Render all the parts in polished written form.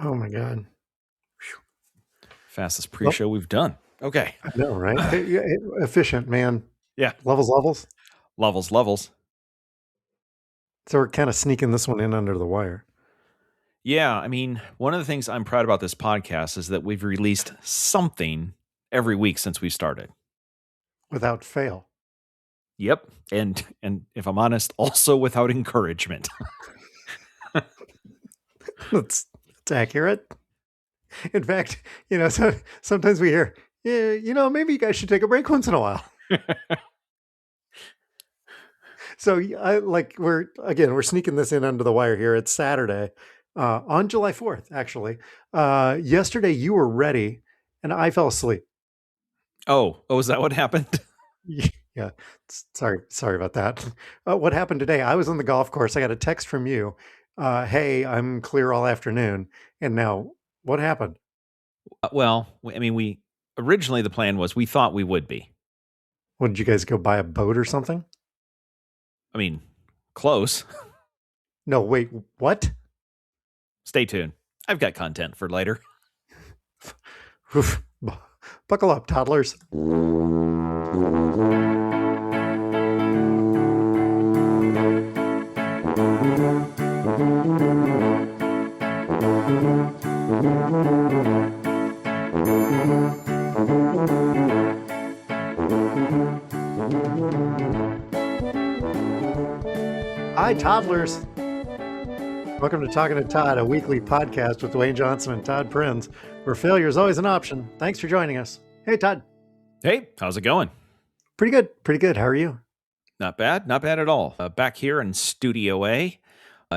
Oh my God. Fastest Well, pre-show we've done. Okay. I know, right? Efficient, man. Yeah. Levels. Levels. So we're kind of sneaking this one in under the wire. Yeah. I mean, one of the things I'm proud about this podcast is that we've released something every week since we started. Without fail. Yep. And if I'm honest, also without encouragement. That's accurate. In fact, sometimes we hear, yeah, maybe you guys should take a break once in a while. So we're sneaking this in under the wire here. It's Saturday, on July 4th, actually. Yesterday you were ready and I fell asleep. Oh, is that what happened? Yeah. Sorry about that. What happened today? I was on the golf course. I got a text from you. Hey, I'm clear all afternoon. And now what happened? Well, I mean, we originally the plan was we thought we would be. What, did you guys go buy a boat or something? I mean, close. No, wait, what? Stay tuned. I've got content for later. Oof. Buckle up, toddlers. Hi, toddlers. Welcome to Talking to Todd, a weekly podcast with Dwayne Johnson and Todd Prinz, where failure is always an option. Thanks for joining us. Hey, Todd. Hey, how's it going? Pretty good. How are you? Not bad at all. Back here in Studio A,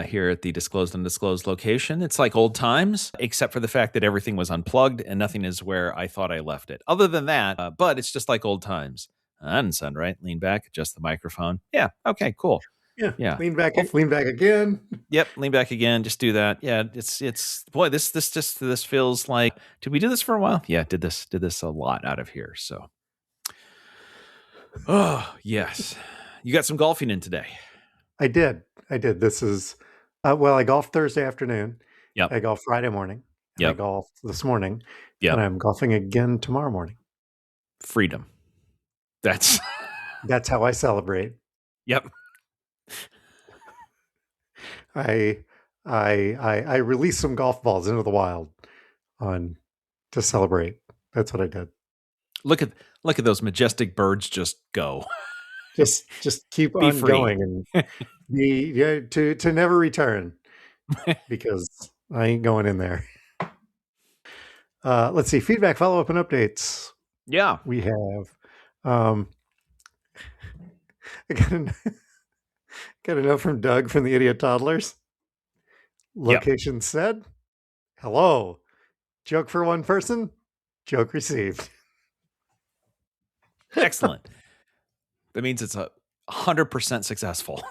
here at the Disclosed and Undisclosed location. It's like old times, except for the fact that everything was unplugged and nothing is where I thought I left it. Other than that, but it's just like old times. That didn't sound right. Lean back, adjust the microphone. Yeah, okay, cool. Yeah. Lean back again. Yep, lean back again. Just do that. Yeah, it's boy, this feels like, did we do this for a while? Yeah, did this a lot out of here. So, oh yes, you got some golfing in today. I did. This is I golfed Thursday afternoon. Yep. I golfed Friday morning. Yep. I golfed this morning. Yep. And I'm golfing again tomorrow morning. Freedom. That's how I celebrate. Yep. I released some golf balls into the wild to celebrate. That's what I did. Look at those majestic birds just go. Just keep Be on free. going and to never return, because I ain't going in there. Let's see, feedback, follow-up, and updates. Yeah. We have I got a note from Doug from the Idiot Toddlers. Location said, hello. Joke for one person, joke received. Excellent. That means it's 100% successful.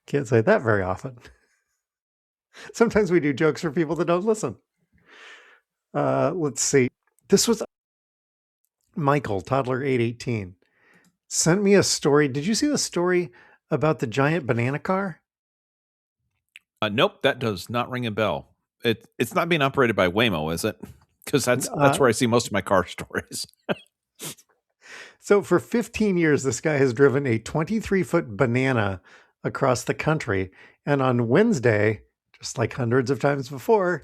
Can't say that very often. Sometimes we do jokes for people that don't listen. Let's see. This was Michael, Toddler 818, sent me a story. Did you see the story about the giant banana car? Nope, that does not ring a bell. It's not being operated by Waymo, is it? Because that's where I see most of my car stories. So for 15 years, this guy has driven a 23-foot banana across the country. And on Wednesday, just like hundreds of times before,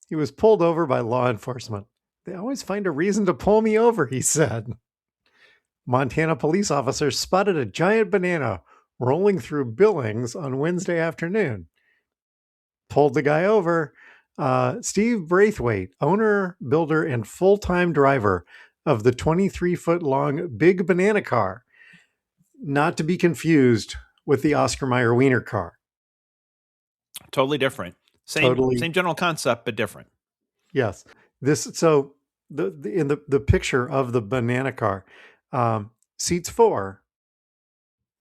he was pulled over by law enforcement. They always find a reason to pull me over, he said. Montana police officers spotted a giant banana rolling through Billings on Wednesday afternoon. Pulled the guy over. Steve Braithwaite, owner, builder, and full-time driver of the 23-foot-long Big Banana car, not to be confused with the Oscar Mayer Wiener car. Totally different. Same general concept, but different. Yes. In the picture of the banana car, seats 4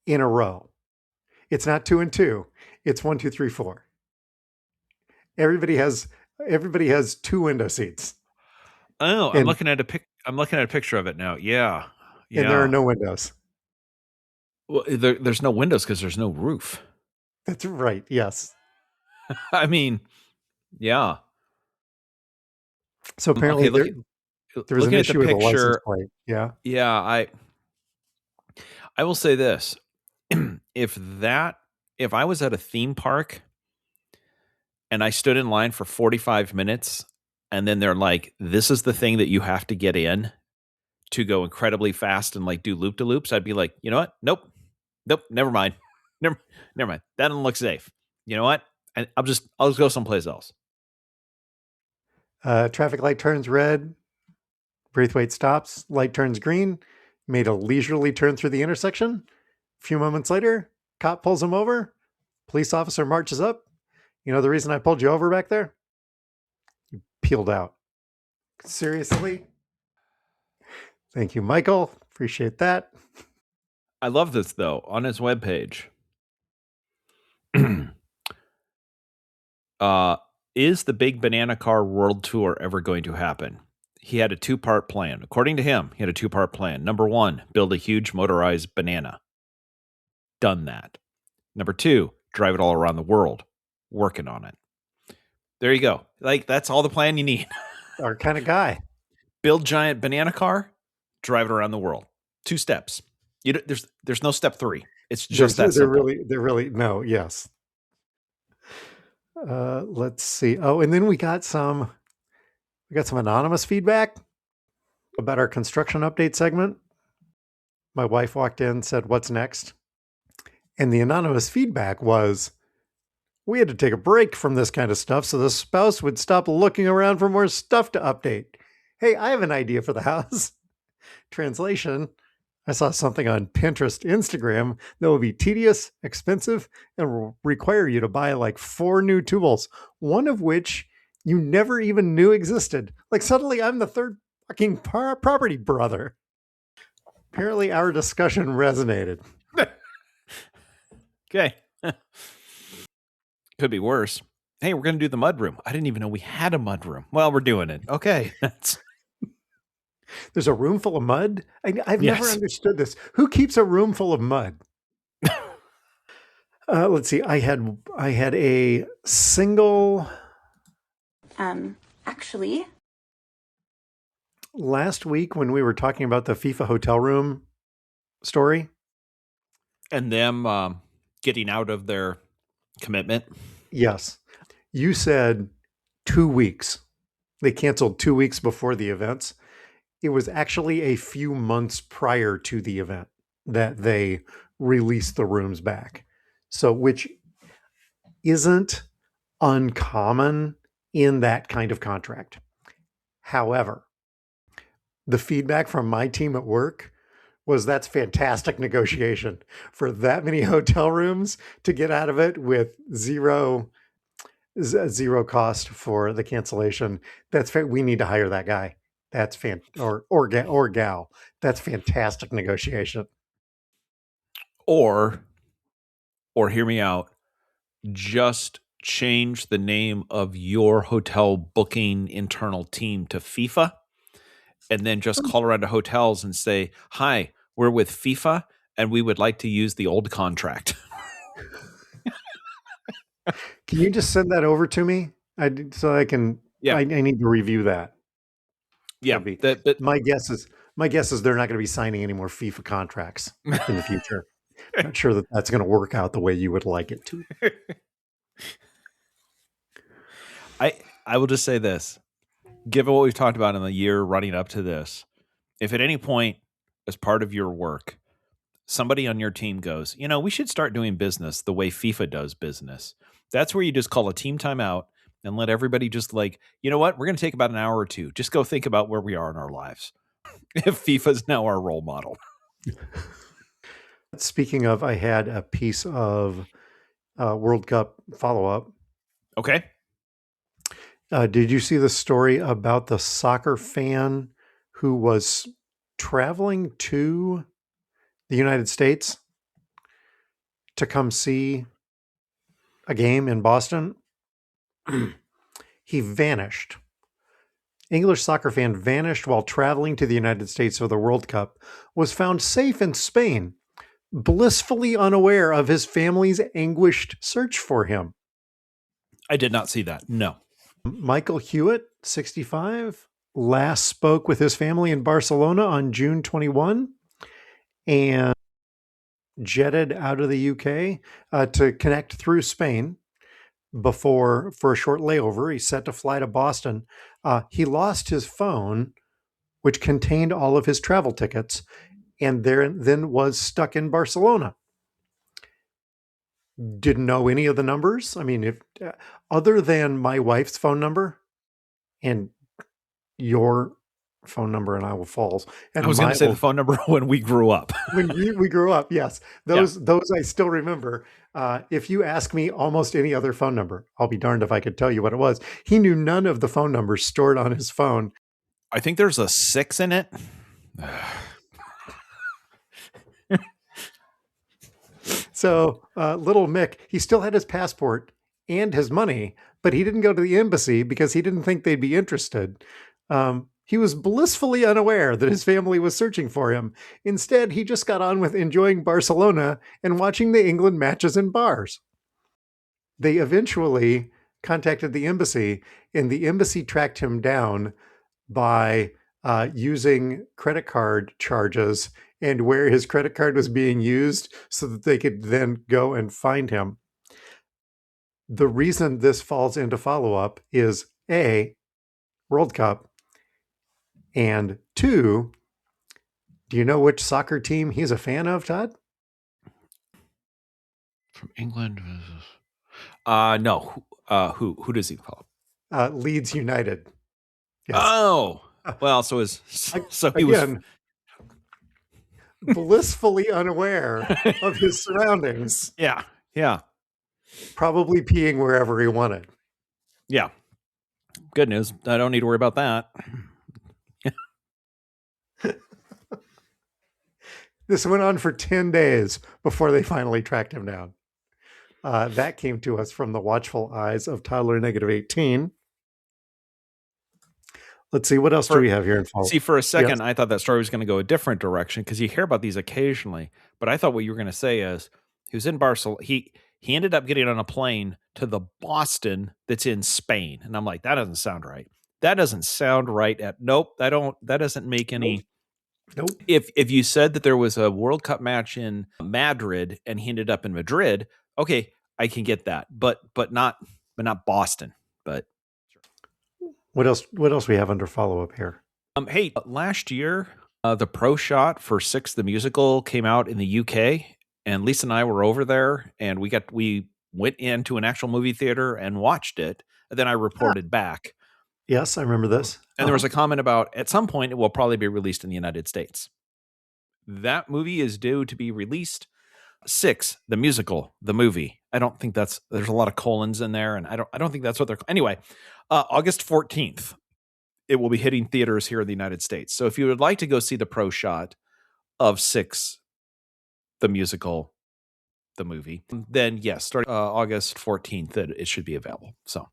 in a row. It's not 2 and 2. It's 1, 2, 3, 4. Everybody has 2 window seats. Oh, I'm looking at a picture of it now. Yeah. And there are no windows. Well, there's no windows because there's no roof. That's right. Yes. I mean, Yeah. So Okay, apparently there was an looking at the issue with the license picture, plate. Yeah. yeah, I will say this. if that if I was at a theme park and I stood in line for 45 minutes and then they're like, this is the thing that you have to get in to go incredibly fast and like do loop to loops, I'd be like, you know what? Nope, never mind. Never mind. That doesn't look safe. You know what? I'll just go someplace else. Traffic light turns red. Braithwaite stops. Light turns green. Made a leisurely turn through the intersection. A few moments later, cop pulls him over. Police officer marches up. You know the reason I pulled you over back there? You peeled out. Seriously? Thank you, Michael. Appreciate that. I love this though. On his webpage, is the Big Banana Car World Tour ever going to happen? He had a 2-part plan. According to him, he had a 2-part plan. Number 1, build a huge motorized banana. Done that. Number 2, drive it all around the world. Working on it. There you go. Like, that's all the plan you need. Our kind of guy. Build giant banana car, drive it around the world. 2 steps. There's no step 3. It's just that simple. They're really no, yes. Let's see. Oh, and then we got some anonymous feedback about our construction update segment. My wife walked in, said, "What's next?" And the anonymous feedback was, we had to take a break from this kind of stuff so the spouse would stop looking around for more stuff to update. Hey, I have an idea for the house. Translation: I saw something on Pinterest, Instagram that will be tedious, expensive, and will require you to buy like 4 new tools, one of which you never even knew existed. Like suddenly I'm the third fucking property brother. Apparently our discussion resonated. Okay. Could be worse. Hey, we're going to do the mudroom. I didn't even know we had a mudroom. Well, we're doing it. Okay. There's a room full of mud? I've Yes. never understood this. Who keeps a room full of mud? Let's see. I had a single. Actually, last week when we were talking about the FIFA hotel room story, and them getting out of their commitment. Yes, you said 2 weeks. They canceled 2 weeks before the events. It was actually a few months prior to the event that they released the rooms back. So, which isn't uncommon in that kind of contract. However, the feedback from my team at work was that's fantastic negotiation for that many hotel rooms to get out of it with zero cost for the cancellation. That's we need to hire that guy. That's or gal. That's fantastic negotiation. Or hear me out. Just change the name of your hotel booking internal team to FIFA, and then just call around to hotels and say, "Hi, we're with FIFA, and we would like to use the old contract." Can you just send that over to me? So I can. Yeah. I need to review that. Yeah. My guess is they're not going to be signing any more FIFA contracts in the future. I'm not sure that that's going to work out the way you would like it to. I will just say this. Given what we've talked about in the year running up to this, if at any point as part of your work, somebody on your team goes, we should start doing business the way FIFA does business. That's where you just call a team timeout and let everybody just like, you know what? We're going to take about an hour or two. Just go think about where we are in our lives. If FIFA is now our role model. Speaking of, I had a piece of World Cup follow-up. Okay. Did you see the story about the soccer fan who was traveling to the United States to come see a game in Boston? He vanished. English soccer fan vanished while traveling to the United States for the World Cup, was found safe in Spain, blissfully unaware of his family's anguished search for him. I did not see that. No. Michael Hewitt, 65, last spoke with his family in Barcelona on June 21 and jetted out of the UK to connect through Spain for a short layover. He's set to fly to Boston. He lost his phone, which contained all of his travel tickets, and then was stuck in Barcelona. Didn't know any of the numbers. I mean, if other than my wife's phone number and your phone number in Iowa Falls, and I was going my to say the old phone number when we grew up. when we grew up, yes, Yeah. those I still remember. If you ask me almost any other phone number, I'll be darned if I could tell you what it was. He knew none of the phone numbers stored on his phone. I think there's a 6 in it. So little Mick, he still had his passport and his money, but he didn't go to the embassy because he didn't think they'd be interested. He was blissfully unaware that his family was searching for him. Instead, he just got on with enjoying Barcelona and watching the England matches in bars. They eventually contacted the embassy, and the embassy tracked him down by using credit card charges and where his credit card was being used so that they could then go and find him. The reason this falls into follow-up is A, World Cup, and 2, do you know which soccer team he's a fan of, Todd? From England. No. Who does he call? Leeds United. Yes. Oh, well, so he again, was blissfully unaware of his surroundings. Yeah. Probably peeing wherever he wanted. Yeah. Good news. I don't need to worry about that. This went on for 10 days before they finally tracked him down. That came to us from the watchful eyes of Toddler Negative 18. Let's see, what else do we have here in fall? See, for a second, yes. I thought that story was going to go a different direction because you hear about these occasionally. But I thought what you were going to say is he was in Barcelona. He ended up getting on a plane to the Boston that's in Spain. And I'm like, that doesn't sound right. That doesn't sound right. That doesn't make any. Nope. If you said that there was a World Cup match in Madrid and he ended up in Madrid, okay, I can get that. But not Boston. But what else we have under follow-up here? Hey, last year, the Pro Shot for Six the Musical came out in the UK, and Lisa and I were over there, and we went into an actual movie theater and watched it, and then I reported back. Yes, I remember this. And there was a comment about, at some point, it will probably be released in the United States. That movie is due to be released. Six, the musical, the movie. I don't think there's a lot of colons in there, and I don't think that's what they're, anyway, August 14th, it will be hitting theaters here in the United States. So if you would like to go see the Pro Shot of Six, the musical, the movie, then yes, starting August 14th, it should be available. So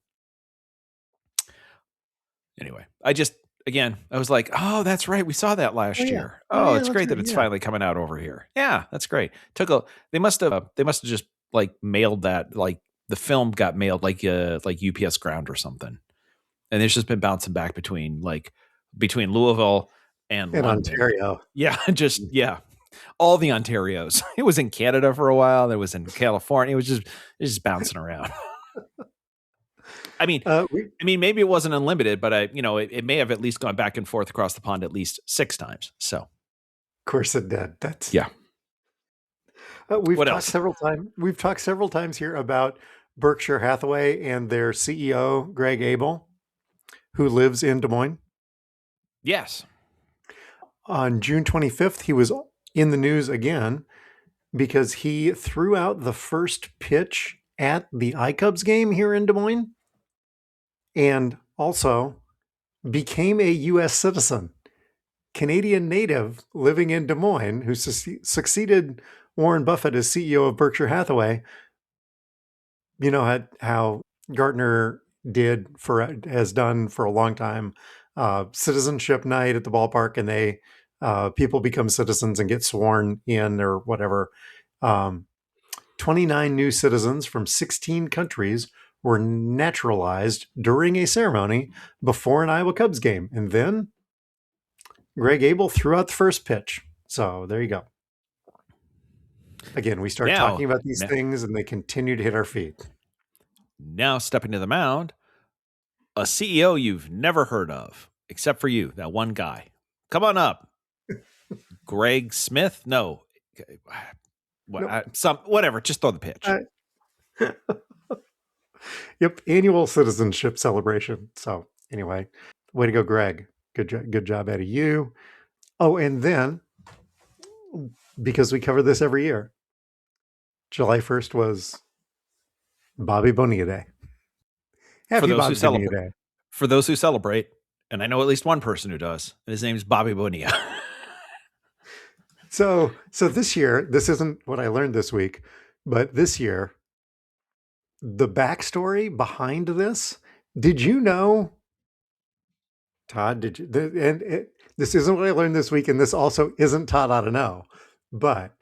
anyway, I was like, oh, that's right. We saw that last year. Oh, it's great that it's finally coming out over here. Yeah, that's great. They must have just like mailed that, like the film got mailed like UPS ground or something. And it's just been bouncing back between Louisville and Ontario. Yeah, all the Ontarios. It was in Canada for a while. It was in California. It was just bouncing around. I mean, maybe it wasn't unlimited, but it may have at least gone back and forth across the pond at least 6 times. So, of course it did. Yeah. We've talked several times here about Berkshire Hathaway and their CEO Greg Abel, who lives in Des Moines. Yes. On June 25th, he was in the news again because he threw out the first pitch at the iCubs game here in Des Moines and also became a U.S. citizen. Canadian native living in Des Moines who succeeded Warren Buffett as CEO of Berkshire Hathaway. You know how Gartner has done for a long time, citizenship night at the ballpark, and they people become citizens and get sworn in or whatever. 29 new citizens from 16 countries were naturalized during a ceremony before an Iowa Cubs game. And then Greg Abel threw out the first pitch. So there you go. Again, we start talking about these things and they continue to hit our feet. Now stepping to the mound, a CEO you've never heard of, except for you, that one guy. Come on up. Greg Smith? No. Whatever. Just throw the pitch. Yep. Annual citizenship celebration. So anyway, way to go, Greg. Good job out of you. Oh, and then, because we cover this every year, July 1st was Bobby Bonilla Day. Happy Bobby Bonilla Day. For those who celebrate, and I know at least one person who does, and his name's Bobby Bonilla. So this year, this isn't what I learned this week, but this year, the backstory behind this, did you know, Todd, this isn't what I learned this week, and this also isn't Todd ought to know, but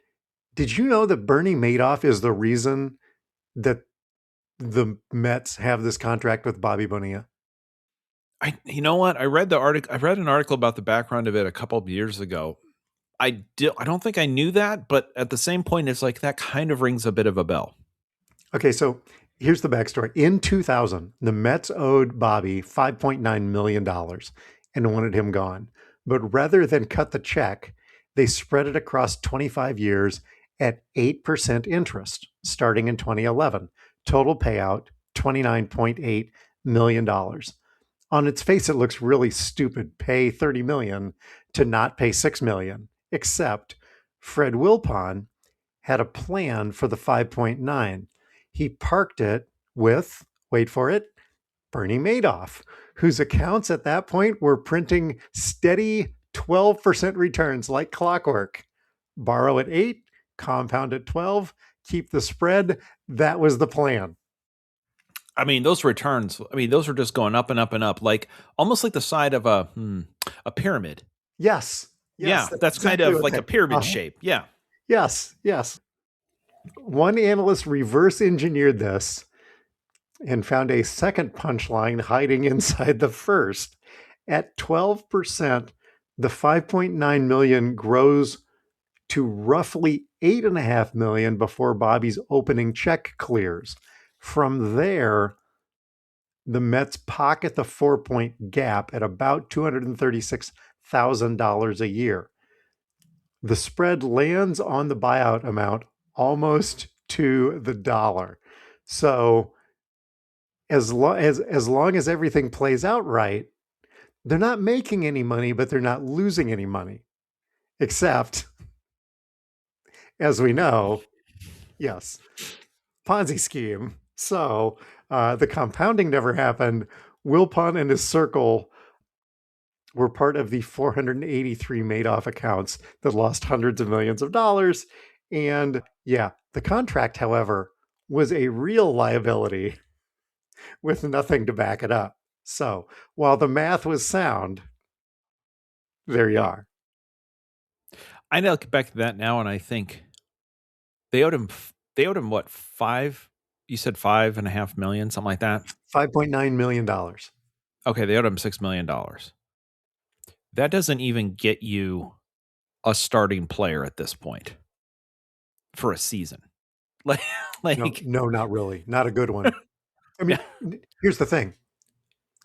did you know that Bernie Madoff is the reason that the Mets have this contract with Bobby Bonilla? You know what? I read an article about the background of it a couple of years ago. I don't think I knew that, but at the same point, it's like that kind of rings a bit of a bell. Okay, so here's the backstory. In 2000, the Mets owed Bobby $5.9 million and wanted him gone. But rather than cut the check, they spread it across 25 years at 8% interest, starting in 2011. Total payout, $29.8 million. On its face, it looks really stupid. Pay $30 million to not pay $6 million. Except Fred Wilpon had a plan for the 5.9. He parked it with, wait for it, Bernie Madoff, whose accounts at that point were printing steady 12% returns like clockwork. Borrow at 8, compound at 12, keep the spread. That was the plan. I mean, those returns, those are just going up and up and up, like almost like the side of a pyramid. Yes. Yeah, that's exactly kind of like a pyramid shape. Yeah. Yes. One analyst reverse engineered this and found a second punchline hiding inside the first. At 12%, the 5.9 million grows to roughly 8.5 million before Bobby's opening check clears. From there, the Mets pocket the 4-point gap at about $236,000 a year. The spread lands on the buyout amount almost to the dollar. So as long as everything plays out right, they're not making any money, but they're not losing any money. Except, as we know, yes, Ponzi scheme. So the compounding never happened. Wilpon and his circle were part of the 483 Madoff accounts that lost hundreds of millions of dollars. And yeah, the contract, however, was a real liability with nothing to back it up. So while the math was sound, there you are. I look back to that now and I think they owed him what, you said $5.5 million, something like that? $5.9 million. Okay, they owed him $6 million. That doesn't even get you a starting player at this point for a season. No, not really. Not a good one. I mean, here's the thing.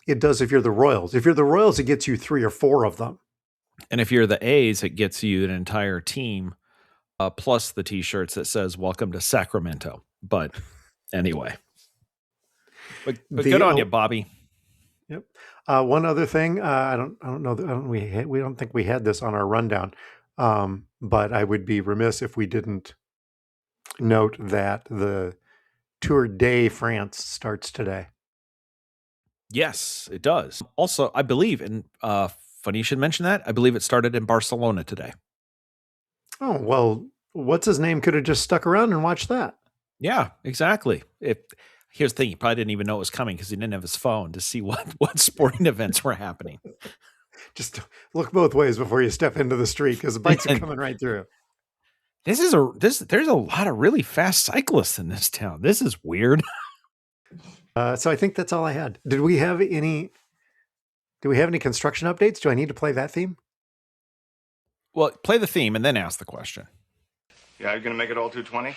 It does if you're the Royals. If you're the Royals, it gets you 3 or 4 of them. And if you're the A's, it gets you an entire team, plus the T-shirts that says "Welcome to Sacramento." But anyway, but good on you, Bobby. Yep. One other thing, I don't know. We don't think we had this on our rundown, but I would be remiss if we didn't note that the Tour de France starts today. Yes, it does. Also, I believe, and funny you should mention that, I believe it started in Barcelona today. Oh, well, what's his name could have just stuck around and watched that. Yeah, exactly. Here's the thing, he probably didn't even know it was coming because he didn't have his phone to see what sporting events were happening. Just look both ways before you step into the street because the bikes are coming right through. There's a lot of really fast cyclists in this town. This is weird. So I think that's all I had. Do we have any construction updates? Do I need to play that theme? Well, play the theme and then ask the question. Yeah, you're going to make it all 220?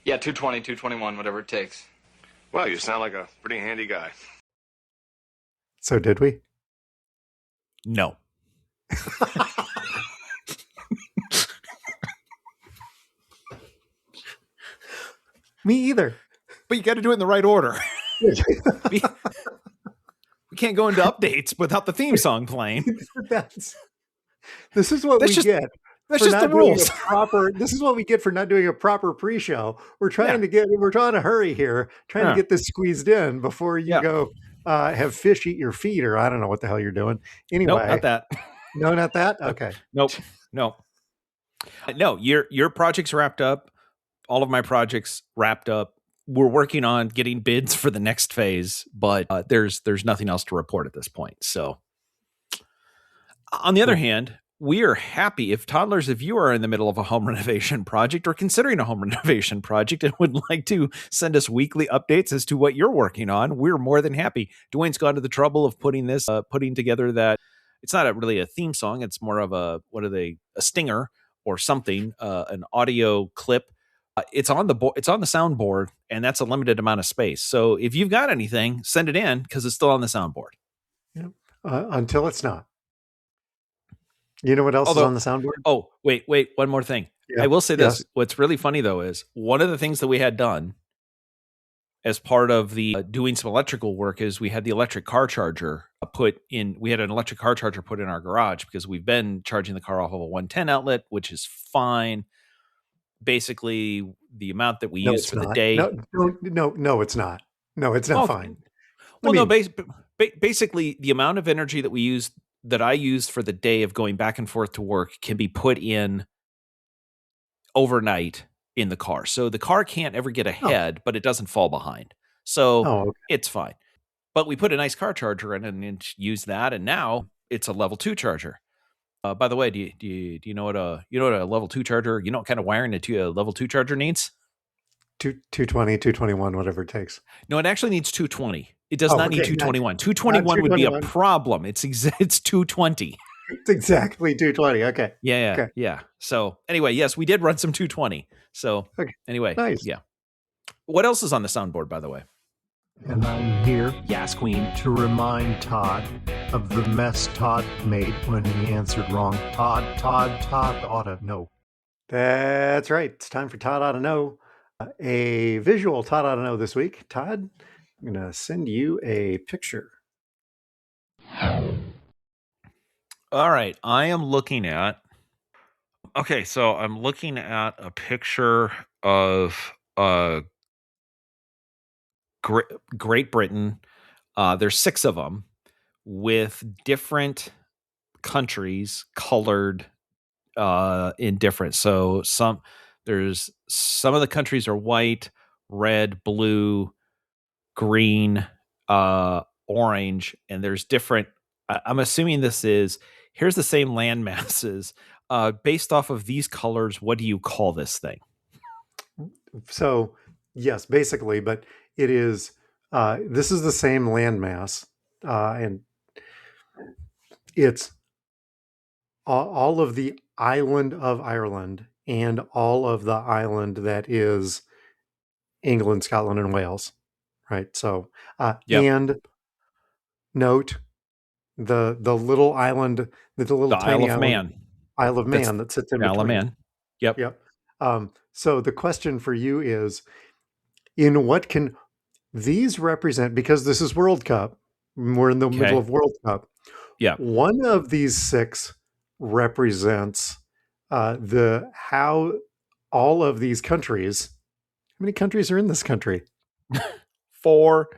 Yeah, 220, 221, whatever it takes. Well, you sound like a pretty handy guy. So did we? No. Me either. But you got to do it in the right order. we can't go into updates without the theme song playing. This is what we get. That's just the rules. This is what we get for not doing a proper pre-show. We're trying to hurry here, trying to get this squeezed in before you go have fish eat your feet, or I don't know what the hell you're doing. Anyway, nope, not that. No, not that. Okay. Nope. No. Your project's wrapped up. All of my projects wrapped up. We're working on getting bids for the next phase, but there's nothing else to report at this point. So, on the other hand, we are happy if you are in the middle of a home renovation project or considering a home renovation project and would like to send us weekly updates as to what you're working on. We're more than happy. Dwayne's gone to the trouble of putting together that it's not really a theme song. It's more of a stinger or something, an audio clip. It's on the soundboard, and that's a limited amount of space. So if you've got anything, send it in because it's still on the soundboard. Yeah. Until it's not. You know what else is on the soundboard? Oh, wait, one more thing. Yeah. I will say this. Yes. What's really funny, though, is one of the things that we had done as part of the doing some electrical work is we had the electric car charger we had an electric car charger put in our garage because we've been charging the car off of a 110 outlet, which is fine. Basically, the amount that we use for the day. No, it's not. No, it's not fine. Well, basically, the amount of energy that I used for the day of going back and forth to work can be put in overnight in the car. So the car can't ever get ahead, but it doesn't fall behind. So it's fine. But we put a nice car charger in and use that, and now it's a level 2 charger. By the way, do you know what a level 2 charger? You know what kind of wiring a level 2 charger needs? 220, 221, whatever it takes. No, it actually needs 220. It does not need 221. 221 would be a problem. It's 220. It's exactly 220. Okay. Yeah. So anyway, yes, we did run some 220. So anyway, nice. Yeah. What else is on the soundboard, by the way? And I'm here, Yes, Queen, to remind Todd of the mess Todd made when he answered wrong. Todd ought to know. That's right. It's time for Todd ought to know. A visual Todd ought to know this week. Todd, I'm going to send you a picture. All right. I'm looking at a picture of Great Britain. There's 6 of them with different countries colored in different. So some of the countries are white, red, blue, green, orange, and there's different. I'm assuming here's the same land masses. Based off of these colors, what do you call this thing? So yes, basically, but it is. This is the same landmass, and it's all of the island of Ireland and all of the island that is England, Scotland, and Wales, right? So, and note the little island, the little tiny Isle of Man that sits in between. Isle of Man. Yep. So the question for you is, in what can these represent? Because this is World Cup, we're in the middle of World Cup. Yeah. One of these 6 represents how all of these countries. How many countries are in this country? 4.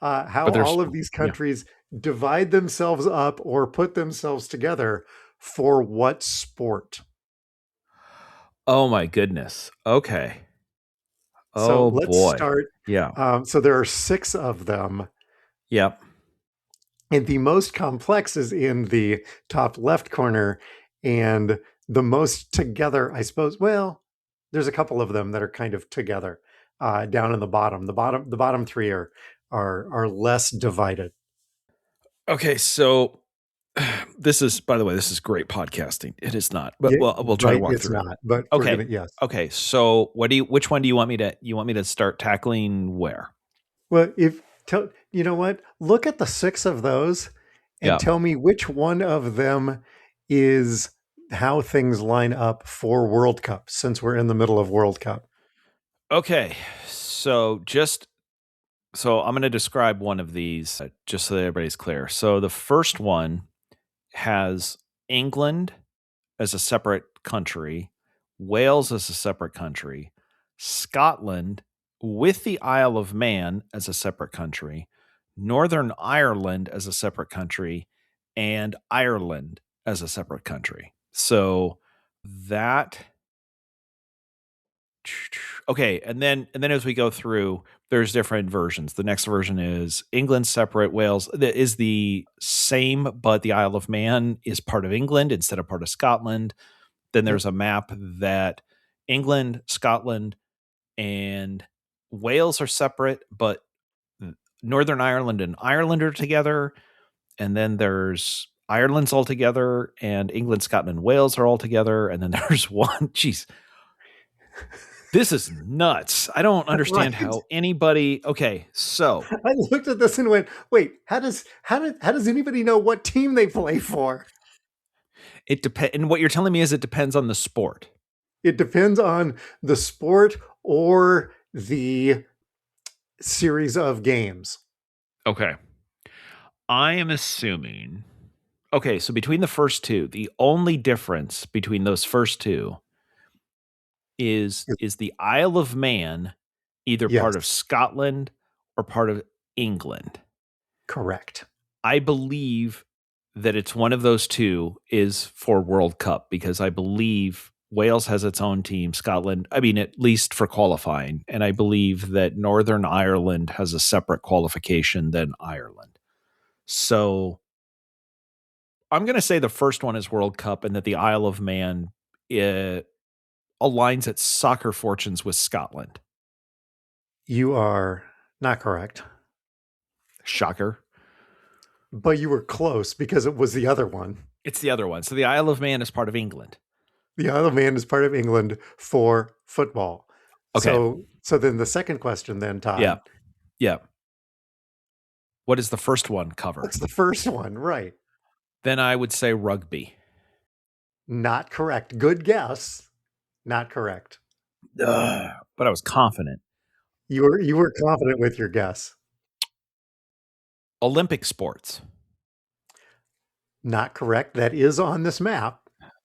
How all of these countries divide themselves up or put themselves together for what sport? Oh my goodness. Okay. So let's start. Yeah. So there are 6 of them. Yep. And the most complex is in the top left corner, and the most together, I suppose. Well, there's a couple of them that are kind of together. down in the bottom. The bottom three are less divided. Okay, so this is, by the way, this is great podcasting. It is not, but Yeah, we'll try to right, walk it's through it. not, but we're Okay. gonna, yes. Okay. So which one do you want me to start tackling where? Well, you know what? Look at the 6 of those and Yeah. tell me which one of them is how things line up for World Cup, since we're in the middle of World Cup. Okay. So I'm going to describe one of these just so that everybody's clear. So the first one has England as a separate country, Wales as a separate country, Scotland with the Isle of Man as a separate country, Northern Ireland as a separate country, and Ireland as a separate country. So that okay, and then as we go through, there's different versions. The next version is England separate, Wales is the same, but the Isle of Man is part of England instead of part of Scotland. Then there's a map that England, Scotland, and Wales are separate, but Northern Ireland and Ireland are together. And then there's Ireland's all together, and England, Scotland, and Wales are all together. And then there's one. Jeez, this is nuts. I don't understand how anybody. Okay, so I looked at this and went, "Wait, how does anybody know what team they play for?" it depends. And what you're telling me is it depends on the sport. It depends on the sport or the series of games. Okay. I am assuming. Okay, so between the first two, the only difference between those first two is the Isle of Man either part of Scotland or part of England? Correct. I believe that it's one of those two is for World Cup, because I believe Wales has its own team, Scotland, I mean, at least for qualifying. And I believe that Northern Ireland has a separate qualification than Ireland. So I'm going to say the first one is World Cup, and that the Isle of Man aligns its soccer fortunes with Scotland. You are not correct. Shocker. But you were close, because it was the other one. It's the other one. So the Isle of Man is part of England. The Isle of Man is part of England for football. Okay. So then the second question then, Todd. Yeah. What does the first one cover? What's the first one? Right. Then I would say rugby. Not correct. Good guess. Not correct. But I was confident. You were confident with your guess. Olympic sports. Not correct. That is on this map.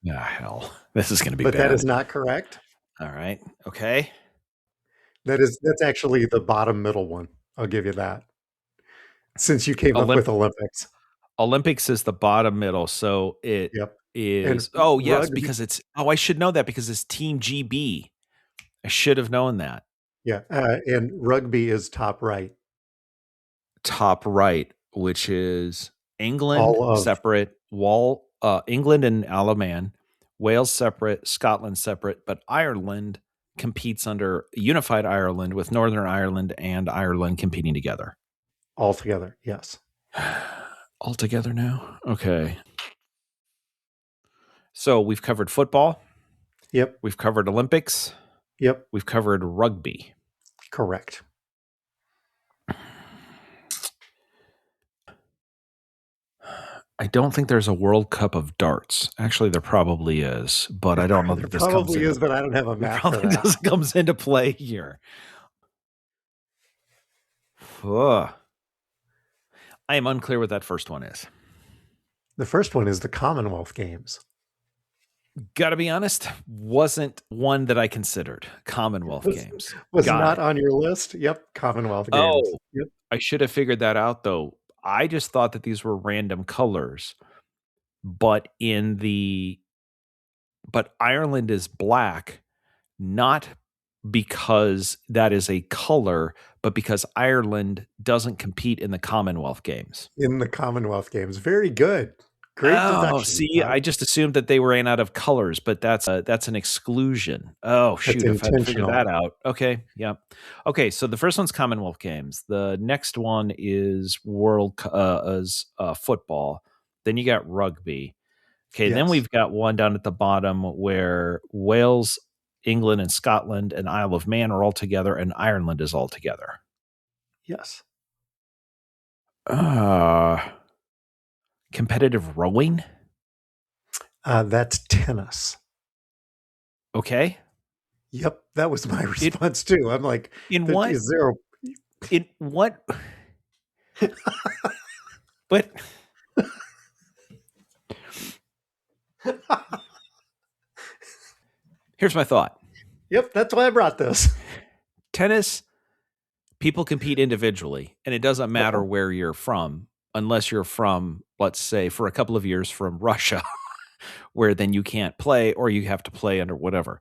Ah, hell. This is going to be bad. But that is not correct. All right. Okay. That's actually the bottom middle one. I'll give you that. Since you came up with Olympics. Olympics is the bottom middle. So it is. And yes, rugby, because it's. I should know that because it's Team GB. I should have known that. Yeah. And rugby is top right. Top right, which is England separate, England and Isle of Man, Wales separate, Scotland separate, but Ireland competes under unified Ireland with Northern Ireland and Ireland competing together. All together, yes. All together now? Okay. So we've covered football. Yep. We've covered Olympics. Yep. We've covered rugby. Correct. I don't think there's a World Cup of darts. Actually, there probably is, but I don't know that this probably is, but I don't have a map for that. This comes into play here. I am unclear what that first one is. The first one is the Commonwealth Games. Gotta be honest, wasn't one that I considered. Commonwealth Games. Was not on your list? Yep, Commonwealth Games. Oh, yep. I should have figured that out, though. I just thought that these were random colors, but Ireland is black, not because that is a color, but because Ireland doesn't compete in the Commonwealth Games. In the Commonwealth Games. Very good. Great Oh, deduction, see, Todd. I just assumed that they ran out of colors, but that's an exclusion. Oh, That's shoot, if I'd figured intentional. that out. Okay, yeah. Okay, so the first one's Commonwealth Games. The next one is football. Then you got rugby. Okay, then Yes. we've got one down at the bottom where Wales, England, and Scotland and Isle of Man are all together, and Ireland is all together. Yes. Competitive rowing. That's tennis. Okay. Yep, that was my response too. I'm like, In what? is there In what? But here's my thought. Yep, that's why I brought this. Tennis, people compete individually, and it doesn't matter where you're from, unless you're from, let's say, for a couple of years from Russia, where then you can't play or you have to play under whatever.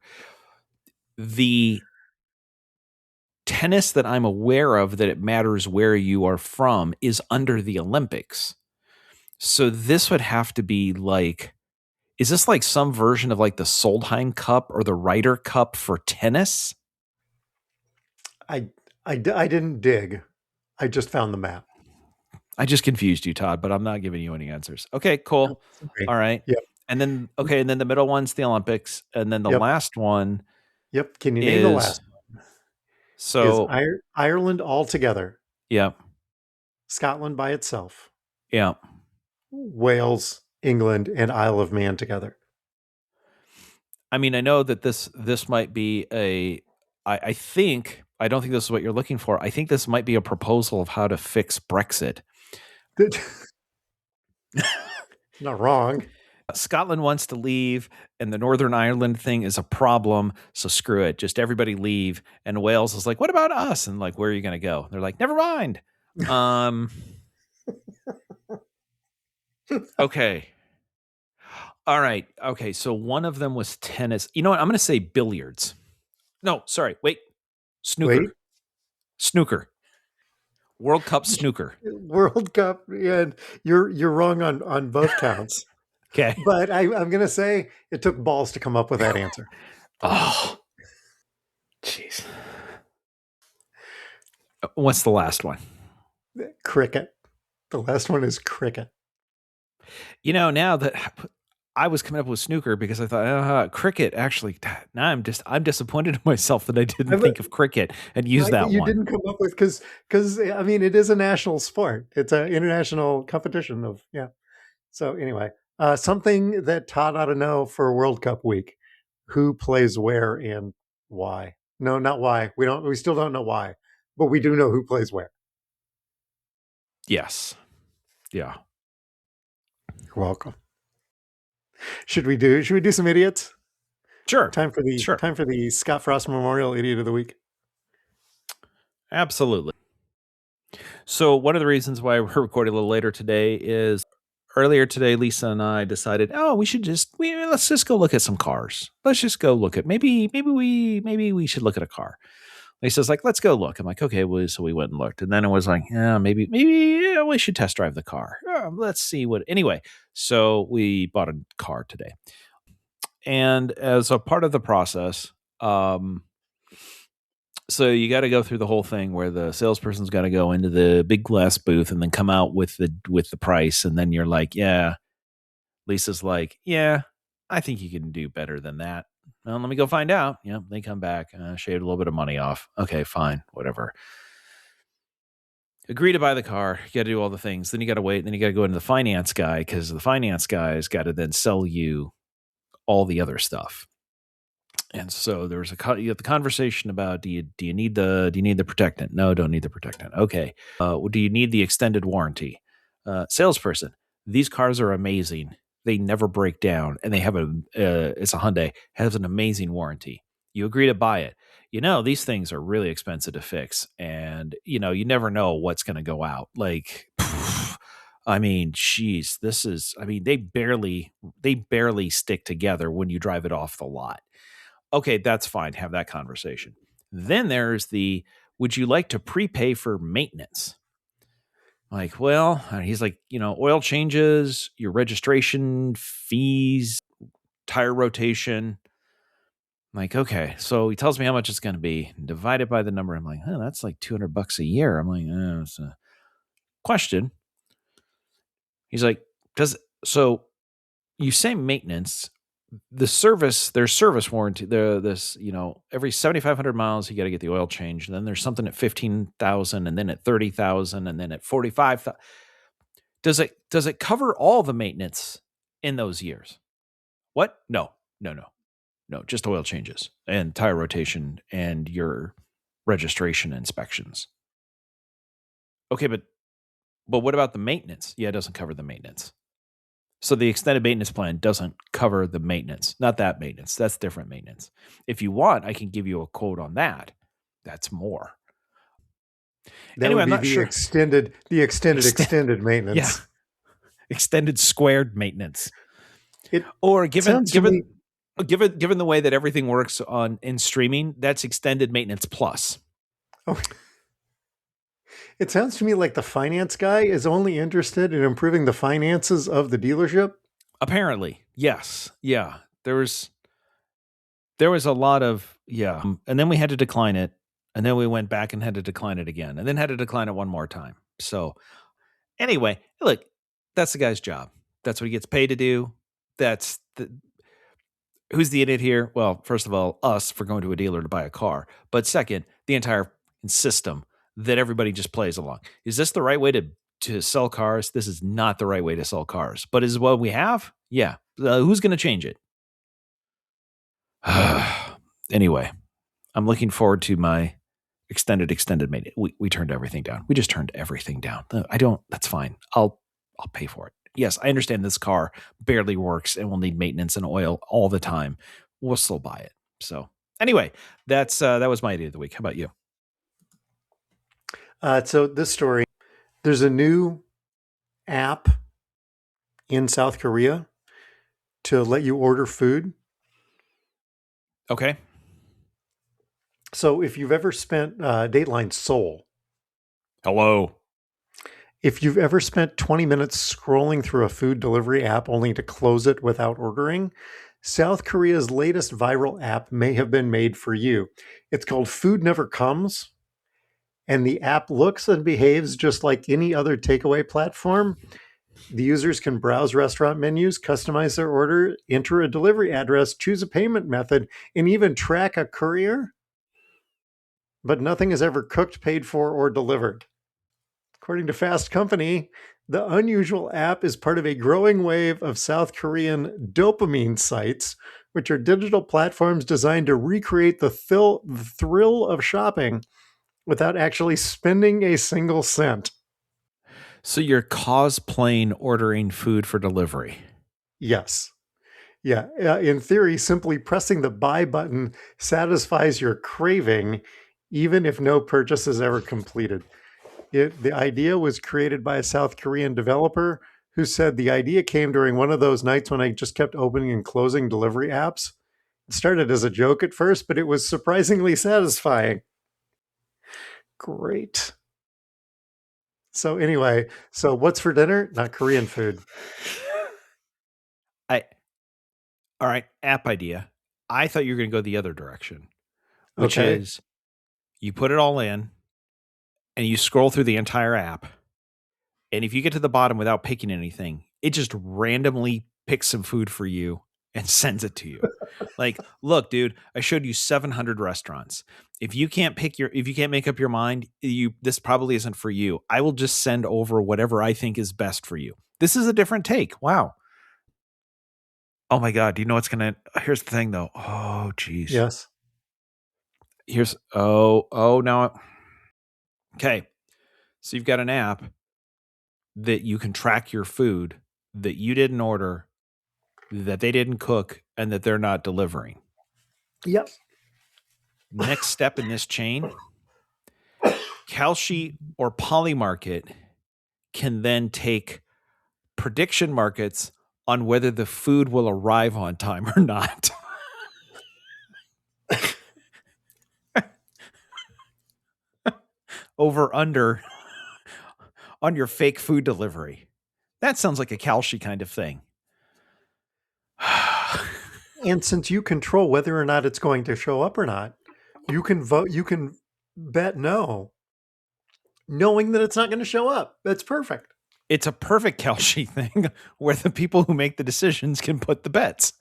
The tennis that I'm aware of that it matters where you are from is under the Olympics. So this would have to be like, is this like some version of like the Solheim Cup or the Ryder Cup for tennis? I didn't dig. I just found the map. I just confused you, Todd, but I'm not giving you any answers. Okay, cool. Okay. All right. Yep. And then, okay, and then the middle one's the Olympics. And then the Yep. last one Yep. Can you name the last one? So, is Ireland altogether, yeah, Scotland by itself, yeah. Wales, England, and Isle of Man together. I mean, I know that this might be I think, I don't think this is what you're looking for. I think this might be a proposal of how to fix Brexit. Not wrong. Scotland wants to leave, and the Northern Ireland thing is a problem. So screw it. Just everybody leave. And Wales is like, what about us? And like, where are you going to go? They're like, never mind. Okay. All right. Okay. So one of them was tennis. You know what? I'm going to say billiards. No, sorry. Wait. Snooker. Wait. Snooker. World Cup snooker. World Cup, and you're wrong on both counts. Okay. But I'm going to say it took balls to come up with that answer. Oh, jeez. What's the last one? Cricket. The last one is cricket. You know, now that I was coming up with snooker because I thought cricket. Actually, now I'm disappointed in myself that I didn't think of cricket and use that you one. didn't come up with because I mean it is a national sport. It's an international competition of So anyway, something that Todd ought to know for World Cup week: who plays where and why? No, not why. We still don't know why, but we do know who plays where. Yes. Yeah. You're welcome. Should we do some idiots? Sure. Time for the Scott Frost Memorial Idiot of the Week. Absolutely. So one of the reasons why we're recording a little later today is earlier today, Lisa and I decided, let's just go look at some cars. Let's just go look at maybe we should look at a car. Lisa's like, let's go look. I'm like, okay. So we went and looked, and then it was like, maybe we should test drive the car. Let's see what. Anyway, so we bought a car today, and as a part of the process, so you got to go through the whole thing where the salesperson's got to go into the big glass booth and then come out with the price, and then you're like, yeah. Lisa's like, yeah, I think you can do better than that. Well, let me go find out. Yeah, they come back, shaved a little bit of money off. Okay, fine, whatever. Agree to buy the car. You got to do all the things. Then you got to wait. Then you got to go into the finance guy because the finance guy's got to then sell you all the other stuff. And so there was you have the conversation about do you need the protectant? No, don't need the protectant. Okay. Do you need the extended warranty? Salesperson, these cars are amazing. They never break down, and they have it's a Hyundai, has an amazing warranty. You agree to buy it. These things are really expensive to fix, and you never know what's going to go out. Like, I mean, geez, they barely stick together when you drive it off the lot. Okay, that's fine. Have that conversation. Then there's would you like to prepay for maintenance? Like, well, he's like, oil changes, your registration fees, tire rotation. I'm like, okay. So he tells me how much it's going to be divided by the number. I'm like, oh, that's like $200 a year. I'm like, it's a question. He's like, so you say maintenance, there's service warranty. Every 7,500 miles, you got to get the oil changed. And then there's something at 15,000 and then at 30,000 and then at 45,000. Does it cover all the maintenance in those years? What? No. Just oil changes and tire rotation and your registration inspections. Okay, but what about the maintenance? Yeah, it doesn't cover the maintenance. So the extended maintenance plan doesn't cover the maintenance. Not that maintenance. That's different maintenance. If you want, I can give you a quote on that. That's more. That Anyway, would be I'm not sure. extended maintenance. Yeah. Extended squared maintenance. Given the way that everything works in streaming, that's extended maintenance plus. Oh. It sounds to me like the finance guy is only interested in improving the finances of the dealership. Apparently, yes. Yeah. There was a lot of, yeah. And then we had to decline it. And then we went back and had to decline it again. And then had to decline it one more time. So anyway, look, that's the guy's job. That's what he gets paid to do. Who's the idiot here? Well, first of all, us for going to a dealer to buy a car. But second, the entire system that everybody just plays along. Is this the right way to sell cars? This is not the right way to sell cars. But is what we have? Yeah. Who's going to change it? Anyway, I'm looking forward to my extended maintenance. We turned everything down. We just turned everything down. That's fine. I'll pay for it. Yes, I understand this car barely works and will need maintenance and oil all the time. We'll still buy it. So anyway, that was my idea of the week. How about you? So this story, there's a new app in South Korea to let you order food. Okay. So if you've ever spent Dateline Seoul. Hello. If you've ever spent 20 minutes scrolling through a food delivery app only to close it without ordering, South Korea's latest viral app may have been made for you. It's called Food Never Comes, and the app looks and behaves just like any other takeaway platform. The users can browse restaurant menus, customize their order, enter a delivery address, choose a payment method, and even track a courier. But nothing is ever cooked, paid for, or delivered. According to Fast Company, the unusual app is part of a growing wave of South Korean dopamine sites, which are digital platforms designed to recreate the thrill of shopping without actually spending a single cent. So you're cosplaying ordering food for delivery? Yes. Yeah. In theory, simply pressing the buy button satisfies your craving, even if no purchase is ever completed. The idea was created by a South Korean developer who said the idea came during one of those nights when I just kept opening and closing delivery apps. It started as a joke at first, but it was surprisingly satisfying. Great. So anyway, what's for dinner? Not Korean food. All right, app idea. I thought you were going to go the other direction, which is you put it all in and you scroll through the entire app. And if you get to the bottom without picking anything, it just randomly picks some food for you and sends it to you. Like, look, dude, I showed you 700 restaurants. If you can't make up your mind, this probably isn't for you. I will just send over whatever I think is best for you. This is a different take. Wow. Oh my God. Do you know what's here's the thing though. Oh geez. Yes. Now. Okay. So you've got an app that you can track your food that you didn't order, that they didn't cook, and that they're not delivering. Yep. Next step in this chain, CalSheet or Polymarket can then take prediction markets on whether the food will arrive on time or not. Over under on your fake food delivery. That sounds like a Kalshi kind of thing. And since you control whether or not it's going to show up or not, you can vote, you can bet no, knowing that it's not going to show up. That's perfect. It's a perfect Kalshi thing where the people who make the decisions can put the bets.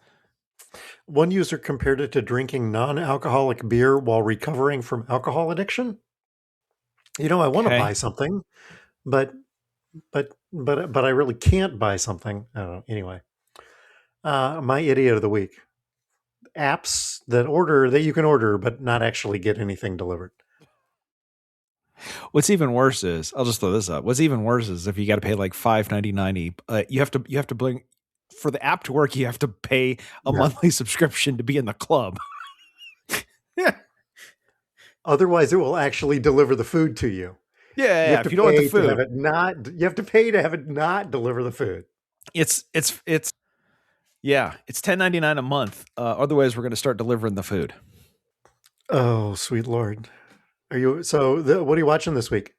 One user compared it to drinking non-alcoholic beer while recovering from alcohol addiction. I want to Okay. buy something, but I really can't buy something. I don't know. Anyway, my idiot of the week: apps that you can order but not actually get anything delivered. What's even worse is, I'll just throw this up. What's even worse is if you got to pay like $5.99, you have to bring, for the app to work, you have to pay a monthly subscription to be in the club. Yeah. Otherwise, it will actually deliver the food to you. Yeah. You have to if you don't want the pay food, to have it not. You have to pay to have it not deliver the food. it's $10.99 a month. Otherwise, we're going to start delivering the food. Oh, sweet Lord. What are you watching this week?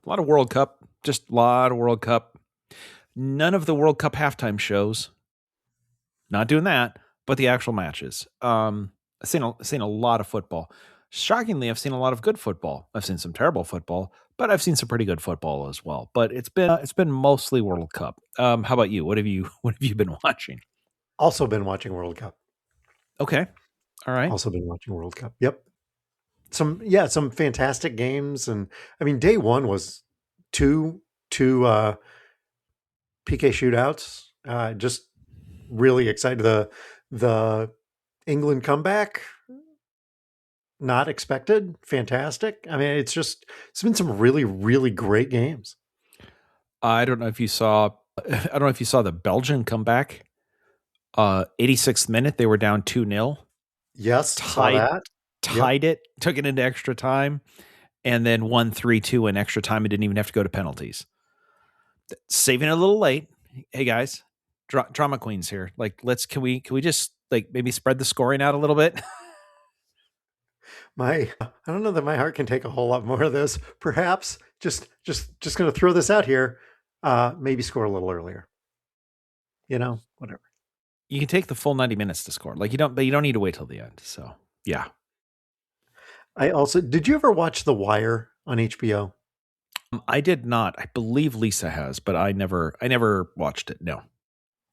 A lot of World Cup, just a lot of World Cup. None of the World Cup halftime shows. Not doing that, but the actual matches. I've seen a lot of football. Shockingly, I've seen a lot of good football. I've seen some terrible football, but I've seen some pretty good football as well. But it's been mostly World Cup. How about you? What have you been watching? Also been watching World Cup. Okay. All right. Also been watching World Cup. Yep. Some fantastic games. And I mean, day one was two PK shootouts. Just really excited. The England comeback, not expected. Fantastic. I mean, it's been some really, really great games. I don't know if you saw the Belgian comeback. 86th minute, they were down 2-0. Yes, saw that. Tied it, took it into extra time, and then won 3-2 in extra time. It didn't even have to go to penalties. Saving it a little late. Hey guys, drama queens here. Like, can we just like maybe spread the scoring out a little bit? I don't know that my heart can take a whole lot more of this. Perhaps just going to throw this out here. Maybe score a little earlier. Whatever. You can take the full 90 minutes to score. Like you don't need to wait till the end. So yeah. Did you ever watch The Wire on HBO? I did not. I believe Lisa has, but I never watched it. No.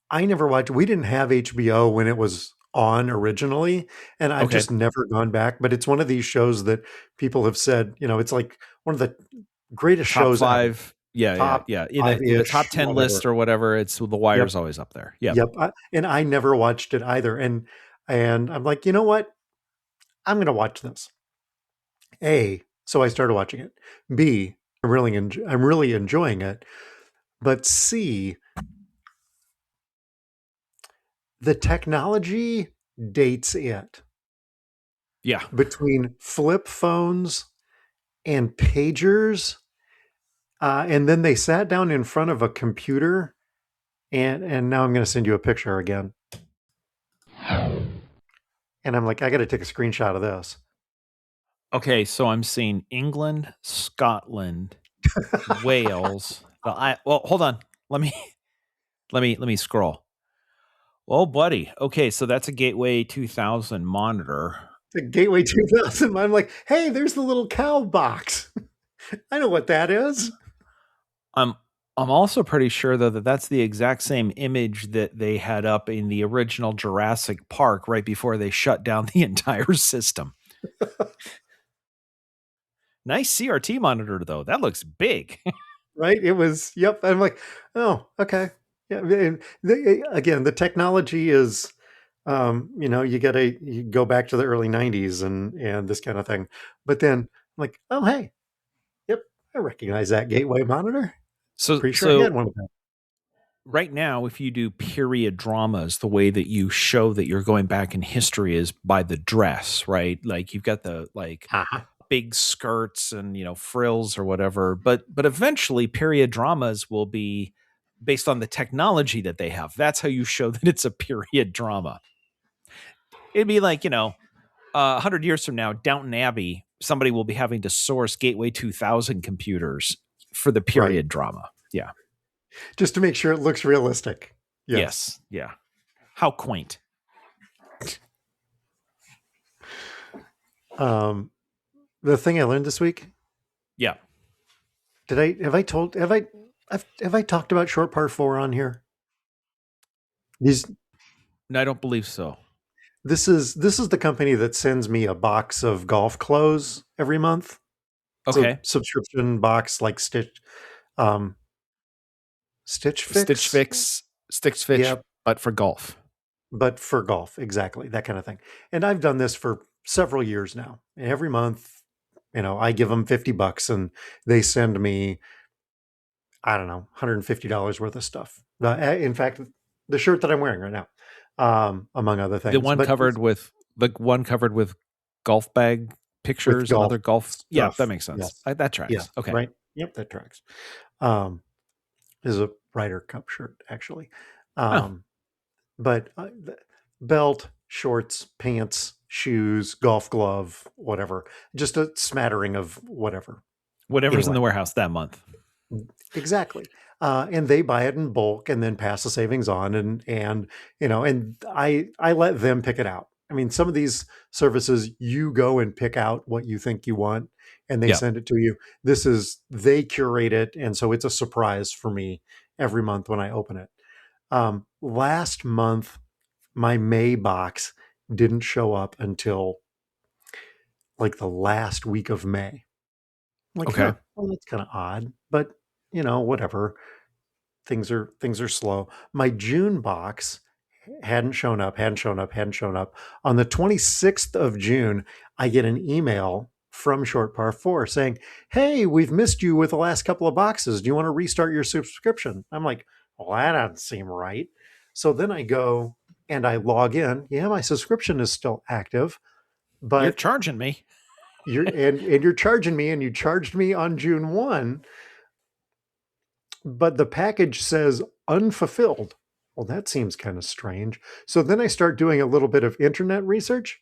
I never watched. We didn't have HBO when it was on originally, and I've just never gone back. But it's one of these shows that people have said, it's like one of the greatest top shows. 5. Yeah. In the top 10 list or whatever, it's The Wire's always up there. Yeah. Yep. And I never watched it either. And I'm like, you know what? I'm going to watch this. A, so I started watching it. B, I'm really enjoying it. But C, the technology dates it. Yeah. Between flip phones and pagers. And then they sat down in front of a computer. And now I'm going to send you a picture again. And I'm like, I got to take a screenshot of this. Okay, so I'm seeing England, Scotland, Wales. Well, hold on. Let me scroll. Oh, buddy. Okay, so that's a Gateway 2000 monitor. The Gateway 2000. I'm like, hey, there's the little cow box. I know what that is. I'm also pretty sure though that that's the exact same image that they had up in the original Jurassic Park right before they shut down the entire system. Nice CRT monitor though. That looks big. Right? It was. Yep. I'm like, oh, okay. Yeah. Again, the technology is, you go back to the early 90s and this kind of thing. But then I'm like, oh, hey, yep, I recognize that Gateway monitor. Pretty sure I had one of them. Right now, if you do period dramas, the way that you show that you're going back in history is by the dress, right? Like you've got the big skirts and frills or whatever. But eventually, period dramas will be based on the technology that they have. That's how you show that it's a period drama. It'd be like 100 years from now, Downton Abbey, somebody will be having to source Gateway 2000 computers for the period drama. Yeah. Just to make sure it looks realistic. Yes. Yeah. How quaint. The thing I learned this week. Yeah. Have I talked about short par 4 on here? No, I don't believe so. This is the company that sends me a box of golf clothes every month. Okay. It's a subscription box like Stitch Fix. Yep. But for golf. But for golf, exactly, that kind of thing. And I've done this for several years now. Every month, I give them $50 and they send me, I don't know, $150 worth of stuff. In fact, the shirt that I'm wearing right now, among other things. The one covered with golf bag pictures and other golf stuff. Yeah, that makes sense. Yes. That tracks. Yeah, okay. Right. Yep, that tracks. Is a Ryder Cup shirt, actually. But belt, shorts, pants, shoes, golf glove, whatever. Just a smattering of whatever. Whatever's in the warehouse that month. Exactly. And they buy it in bulk and then pass the savings on. And I let them pick it out. I mean, some of these services, you go and pick out what you think you want and they send it to you. They curate it. And so it's a surprise for me every month when I open it. Last month, my May box didn't show up until like the last week of May. Like, okay. Well, that's kind of odd, but whatever. Things are slow. My June box hadn't shown up. On the 26th of June, I get an email from Short Par 4 saying, "Hey, we've missed you with the last couple of boxes. Do you want to restart your subscription?" I'm like, well, that doesn't seem right. So then I go and I log in. Yeah, my subscription is still active, but you're charging me. You're charging me, and you charged me on June 1. But the package says unfulfilled. Well, that seems kind of strange. So then I start doing a little bit of internet research.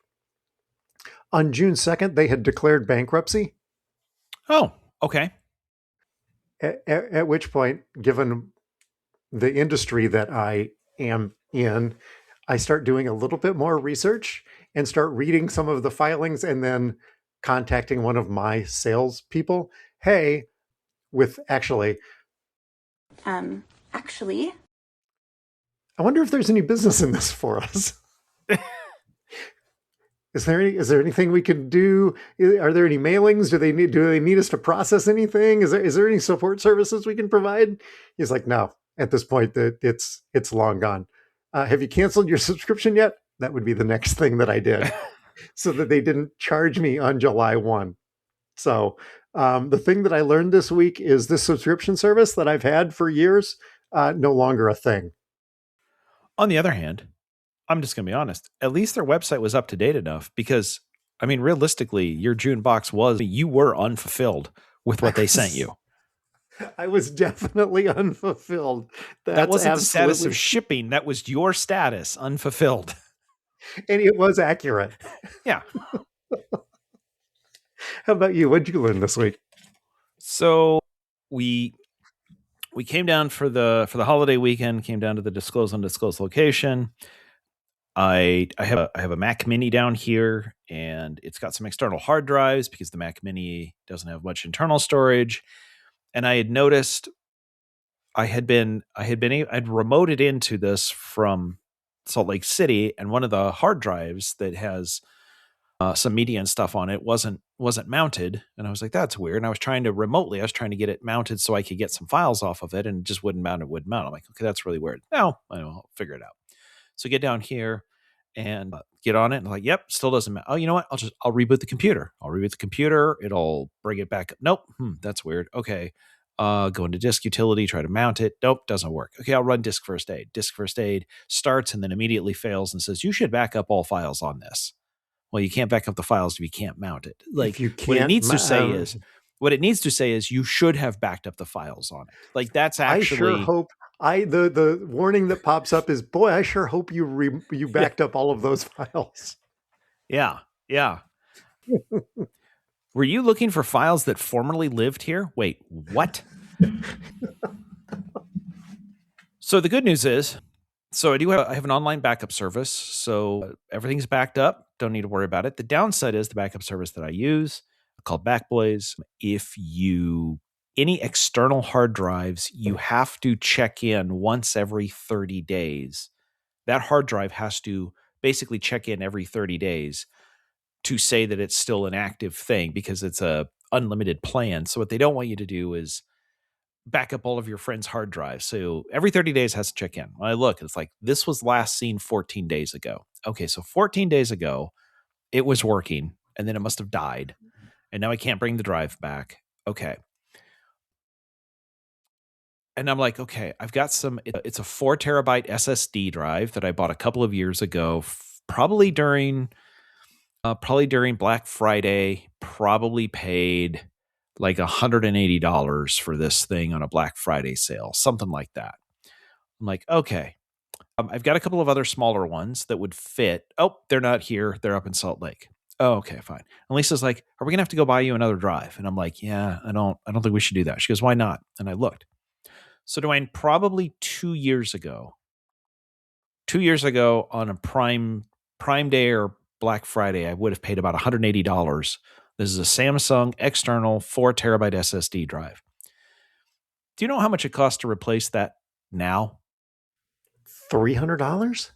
On June 2nd, they had declared bankruptcy. Oh, okay. At which point, given the industry that I am in, I start doing a little bit more research and start reading some of the filings and then contacting one of my salespeople. Hey, actually, I wonder if there's any business in this for us. Is there anything we can do? Are there any mailings? Do they need us to process anything? Is there any support services we can provide? He's like, no, at this point that it's long gone. Have you canceled your subscription yet? That would be the next thing that I did so that they didn't charge me on July 1. So the thing that I learned this week is this subscription service that I've had for years, no longer a thing. On the other hand, I'm just going to be honest. At least their website was up to date enough because, I mean, realistically, your June box you were unfulfilled with what they sent you. I was definitely unfulfilled. That wasn't the status of shipping. That was your status, unfulfilled. And it was accurate. Yeah. How about you? What did you learn this week? So we came down for the holiday weekend, came down to the disclosed undisclosed location. I have a Mac Mini down here, and it's got some external hard drives because the Mac Mini doesn't have much internal storage. And I had noticed I'd remoted into this from Salt Lake City, and one of the hard drives that has some media and stuff on it wasn't mounted. And I was like, that's weird. And I was trying to get it mounted so I could get some files off of it, and it just wouldn't mount. I'm like, okay, that's really weird. No, I know, I'll figure it out. So get down here and get on it. And I'm like, yep, still doesn't matter. Oh, you know what? I'll reboot the computer. It'll bring it back. Nope. That's weird. Okay. Go into disk utility, try to mount it. Nope, doesn't work. Okay, I'll run disk first aid. Disk first aid starts and then immediately fails and says, you should back up all files on this. Well, you can't back up the files if you can't mount it. Like, what it needs to say is you should have backed up the files on it. Like, that's actually. I sure hope. The warning that pops up is, boy, I sure hope you backed up all of those files. Yeah. Were you looking for files that formerly lived here? Wait, what? So the good news is, I have an online backup service, so everything's backed up. Don't need to worry about it. The downside is the backup service that I use, called Backblaze. Any external hard drives, you have to check in once every 30 days. That hard drive has to basically check in every 30 days to say that it's still an active thing because it's a unlimited plan. So what they don't want you to do is back up all of your friends' hard drives. So every 30 days has to check in. When I look, it's like, this was last seen 14 days ago. Okay, so 14 days ago, it was working, and then it must have died. And now I can't bring the drive back. Okay. And I'm like, okay, I've got it's a 4 terabyte SSD drive that I bought a couple of years ago, probably during Black Friday, probably paid like $180 for this thing on a Black Friday sale, something like that. I'm like, okay, I've got a couple of other smaller ones that would fit. Oh, they're not here. They're up in Salt Lake. Oh, okay, fine. And Lisa's like, are we gonna have to go buy you another drive? And I'm like, yeah, I don't think we should do that. She goes, why not? And I looked. So Dwayne, probably 2 years ago on a Prime Day or Black Friday, I would have paid about $180. This is a Samsung external 4 terabyte SSD drive. Do you know how much it costs to replace that now? $300?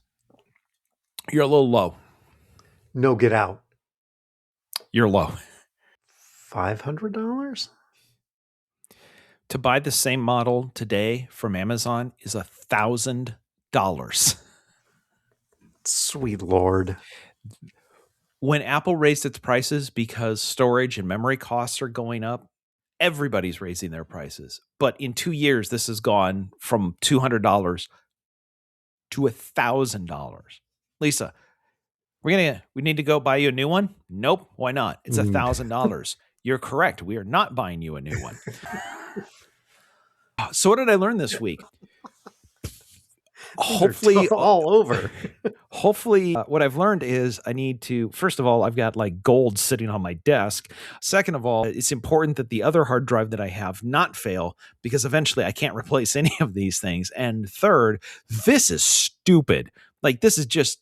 You're a little low. No, get out. You're low. $500? To buy the same model today from Amazon is $1,000. Sweet Lord. When Apple raised its prices because storage and memory costs are going up, everybody's raising their prices. But in 2 years, this has gone from $200 to $1,000. Lisa, we need to go buy you a new one? Nope. Why not? It's $1,000. You're correct. We are not buying you a new one. So what did I learn this week? Hopefully all over. Hopefully what I've learned is I need to, first of all, I've got like gold sitting on my desk. Second of all, it's important that the other hard drive that I have not fail because eventually I can't replace any of these things. And third, this is stupid. Like, this is just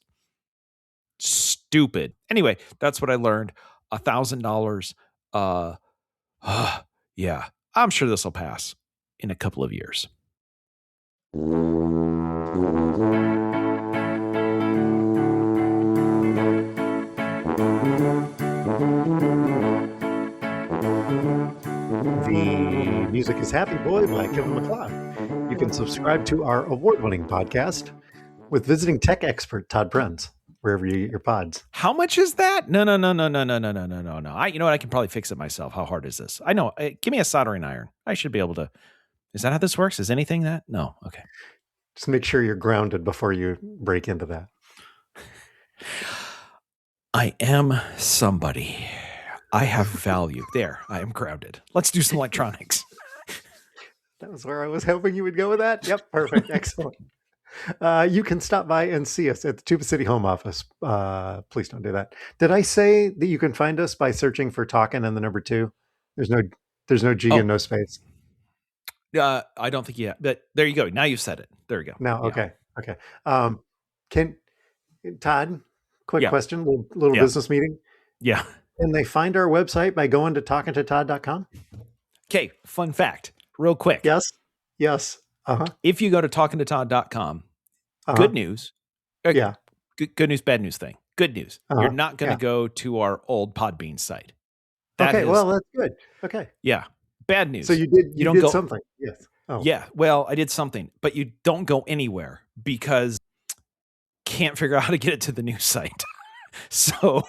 stupid. Anyway, that's what I learned. $1,000. Yeah, I'm sure this will pass in a couple of years. The music is Happy Boy by Kevin MacLeod. You can subscribe to our award-winning podcast with visiting tech expert Todd Prenz, wherever you get your pods. How much is that? No. You know what? I can probably fix it myself. How hard is this? I know. Give me a soldering iron. I should be able to. Is that how this works? Is anything that? No. Okay. Just make sure you're grounded before you break into that. I am somebody. I have value. There, I am grounded. Let's do some electronics. That was where I was hoping you would go with that. Yep, perfect. Excellent. You can stop by and see us at the Tuba City home office. Please don't do that. Did I say that you can find us by searching for Talkin' and the number 2? There's no G and no space. I don't think yet, but there you go. Now you've said it. There we go. Now, yeah. Okay. Todd, quick question, little business meeting. Yeah. Can they find our website by going to talkingtotod.com? Okay, fun fact, real quick. Yes. If you go to talkingtotod.com, good news. Good news, bad news thing. Good news. You're not going to go to our old Podbean site. Well, that's good. Okay. Yeah. Bad news. So you did something. Yes. Oh. Yeah. Well, I did something, but you don't go anywhere because can't figure out how to get it to the new site. So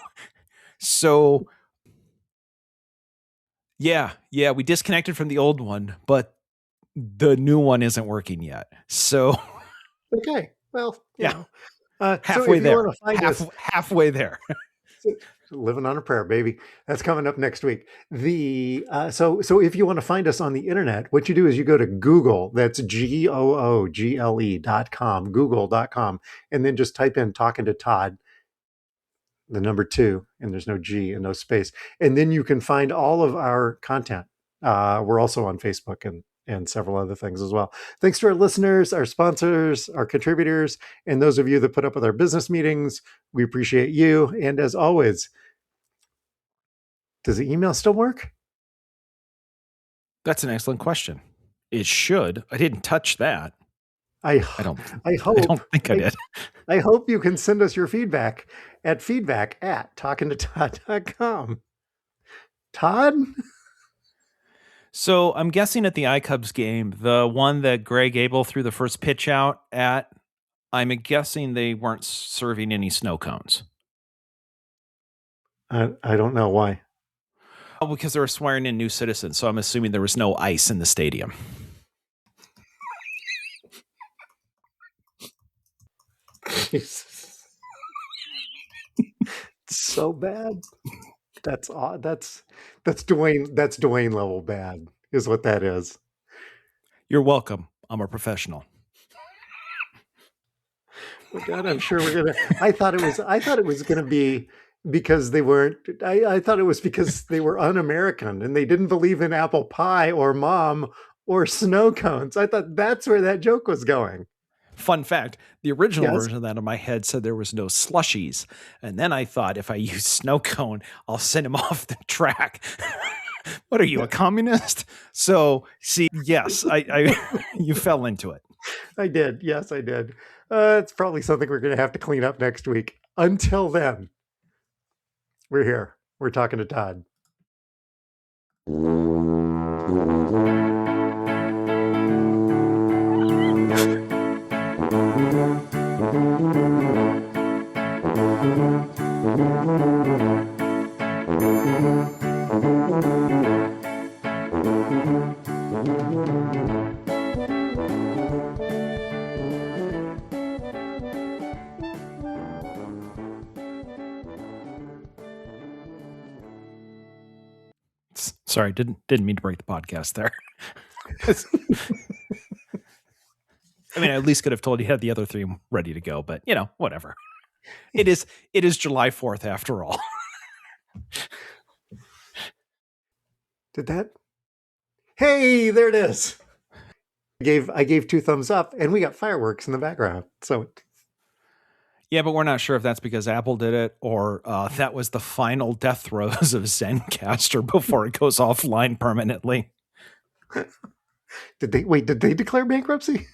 yeah, we disconnected from the old one, but the new one isn't working yet. So okay, well, yeah, halfway there. Halfway there. Living on a prayer, baby. That's coming up next week. So if you want to find us on the internet, what you do is you go to Google. That's google.com, google.com, and then just type in "talking to Todd," the number 2, and there's no G and no space. And then you can find all of our content. We're also on Facebook and several other things as well. Thanks to our listeners, our sponsors, our contributors, and those of you that put up with our business meetings. We appreciate you. And as always, does the email still work? That's an excellent question. It should. I didn't touch that. I don't think I did. I hope you can send us your feedback at feedback@talkingtotodd.com. Todd? So I'm guessing at the iCubs game, the one that Greg Abel threw the first pitch out at, I'm guessing they weren't serving any snow cones. I don't know why. Oh, because they were swearing in new citizens. So I'm assuming there was no ice in the stadium. So bad. That's odd. That's Dwayne level bad is what that is. You're welcome. I'm a professional. Oh God, I'm sure we're gonna. I thought it was gonna be because they weren't. I thought it was because they were un-American and they didn't believe in apple pie or mom or snow cones. I thought that's where that joke was going. Fun fact, the original version of that in my head said there was no slushies. And then I thought if I use snow cone, I'll send him off the track. What are you, a communist? So, see, yes, I you fell into it. I did. Yes, I did. It's probably something we're going to have to clean up next week. Until then, we're here. We're talking to Todd. Sorry, didn't mean to break the podcast there. I mean, I at least could have told you had the other three ready to go, but whatever. It is July 4th after all. Did that? Hey, there it is. I gave 2 thumbs up and we got fireworks in the background. So yeah, but we're not sure if that's because Apple did it or that was the final death throes of Zencaster before it goes offline permanently. Did they declare bankruptcy?